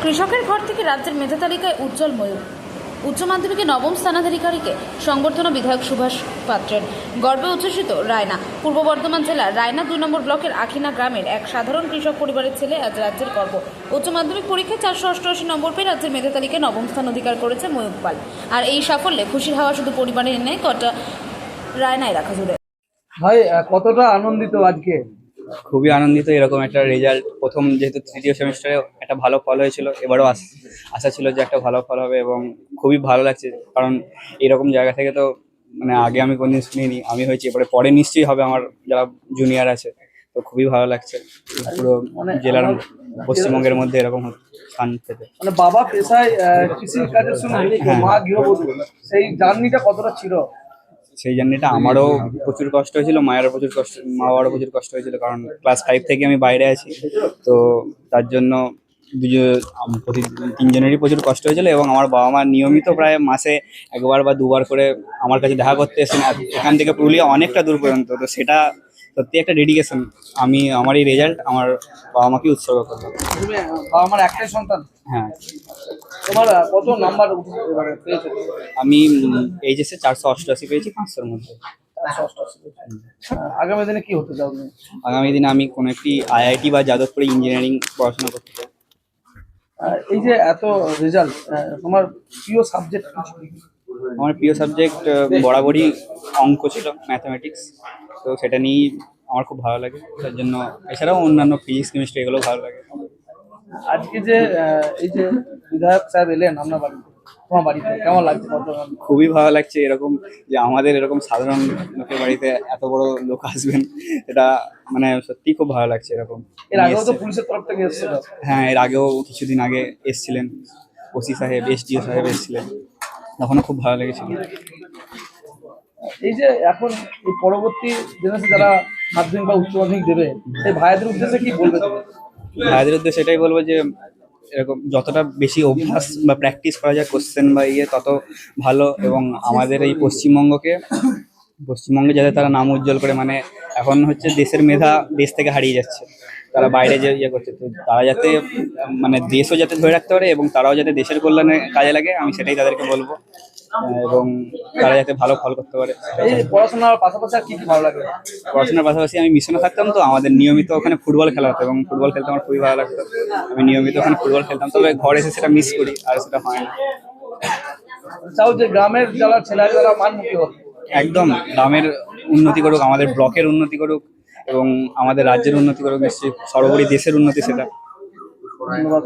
কৃষকের ঘর থেকে রাজ্যের মেধা তালিকায় উজ্জ্বল ময়ূর। উচ্চ মাধ্যমিকে নবম স্থানাধিকারীকে সংবর্ধনা বিধায়ক সুভাষ পাত্রের। গর্বে উচ্ছ্বসিত রায়না। পূর্ব বর্ধমান জেলার রায়না 2 নম্বর ব্লকের আখিনা গ্রামের এক সাধারণ কৃষক পরিবারের ছেলে আজ রাজ্যের গর্ব। উচ্চ মাধ্যমিক পরীক্ষায় 488 নম্বর পেয়ে রাজ্যের মেধা তালিকায় নবম স্থান অধিকার করেছে ময়ূর পাল। আর এই সাফল্যে খুশির হাওয়া শুধু পরিবারের নেই, কটা রায়নায় রাখা জুড়ে। ভাই কতটা আনন্দিত আজকে? খুবই আনন্দিত। এরকম একটা রেজাল্ট, প্রথম যেহেতু তৃতীয় সেমিস্টারে একটা ভালো ফল হয়েছিল, এবারও আশা ছিল যে একটা ভালো ফল হবে এবং খুবই ভালো লাগছে। কারণ এরকম জায়গা থেকে তো মানে আগে আমি কোনদিন শুনিনি। আমি হয়েছি, এবারে পরে নিশ্চয়ই হবে আমার যারা জুনিয়র আছে। তো খুবই ভালো লাগছে পুরো জেলার পশ্চিমবঙ্গের মধ্যে এরকম স্থান পেতে। মানে বাবা পেশায় কৃষির কাজের সঙ্গে মা গৃহবধূ, সেই জার্নিটা কতটা ছিল? সেই জার্নিটা আমারও প্রচুর কষ্ট হয়েছিল, মায়েরও প্রচুর কষ্ট, মা বাবারও প্রচুর কষ্ট হয়েছিল। কারণ ক্লাস 5 থেকে আমি বাইরে আছি, তো তার জন্য তিনজনেরই প্রচুর কষ্ট হয়েছিল। এবং আমার বাবা মা নিয়মিত প্রায় মাসে একবার বা দুবার করে আমার কাছে দেখা করতে এসেছেন। এখান থেকে পুরুলিয়া অনেকটা দূর পর্যন্ত। তো সেটা সত্যি একটা ডেডিকেশন। আমি আমার এই রেজাল্ট আমার বাবা মাকে উৎসর্গ করলাম। তুমি বাবা মার একটাই সন্তান? হ্যাঁ। তোমার কত নাম্বার এবারে পেয়েছো? আমি এইচএসে 488 পেয়েছি 500-এর মধ্যে। 488 আগামী দিনে কি হতে চাও তুমি? আগামী দিনে আমি কোনো একটি আইআইটি বা যাদবপুরে ইঞ্জিনিয়ারিং পড়াশোনা করতে চাই। এই যে এত রেজাল্ট, তোমার প্রিয় সাবজেক্ট কি? আমার প্রিয় সাবজেক্ট বরাবরই অঙ্ক ছিল, ম্যাথামেটিক্স। তো সেটা নিয়েই আমার খুব ভালো লাগে। তার জন্য এছাড়াও অন্যান্য ফিজিক্স, কেমিস্ট্রি এগুলো ভালো লাগে। আজকে যে এই যে বিধায়ক সাহেব এলেন আপনার বাড়িতে, তোমার বাড়িতে কেমন লাগছে? খুবই ভালো লাগছে এরকম যে আমাদের এরকম সাধারণ লোকের বাড়িতে এত বড় লোক আসবেন, এটা মানে সত্যি খুব ভালো লাগছে। এরকম এর আগেও তো পুলিশের তরফ থেকে এসেছিল। হ্যাঁ, এর আগেও কিছুদিন আগে এসেছিলেন ওসি সাহেব, এসডিও সাহেব এসেছিলেন, তখনও খুব ভালো লেগেছিল। এই যে এখন এই পরবর্তী জেনারেশন যারা মাধ্যমিক বা উচ্চ মাধ্যমিক দেবে, সেই ভাইদের উদ্দেশ্যে কি বলবে তুমি? ভাইদের উদ্দেশ্যে সেটাই বলবো যে এরকম যতটা বেশি অভ্যাস বা প্র্যাকটিস করা যায় কোশ্চেন বা তত ভালো। এবং আমাদের এই পশ্চিমবঙ্গে যাতে তারা নাম উজ্জ্বল করে, মানে এখন হচ্ছে দেশের মেধা দেশ থেকে হারিয়ে যাচ্ছে, তারা বাইরে যে করছে। তো তারা যাতে মানে দেশও যাতে ধরে রাখতে পারে এবং তারাও যাতে দেশের কল্যাণে কাজে লাগে, আমি সেটাই তাদেরকে বলবো। এবং তারা যাতে ভালো ফল করতে পারে। এই পড়াশোনার পাশাপাশি আর কি কি ভালো লাগে? পড়াশোনার পাশাপাশি আমি মিশনে থাকতাম, তো আমাদের নিয়মিত ওখানে ফুটবল খেলা হতো এবং ফুটবল খেলতে আমার খুবই ভালো লাগতো। আমি নিয়মিত ওখানে ফুটবল খেলতাম, তবে ঘরে এসে সেটা মিস করি, আর সেটা হয় না। চাও যে গ্রামের যারা ছেলেরা যারা মানমুখী হোক, একদম গ্রামের উন্নতি করুক, আমাদের ব্লকের উন্নতি করুক এবং আমাদের রাজ্যের উন্নতি করুক, নিশ্চয়ই সর্বোপরি দেশের উন্নতি সেটা। ধন্যবাদ।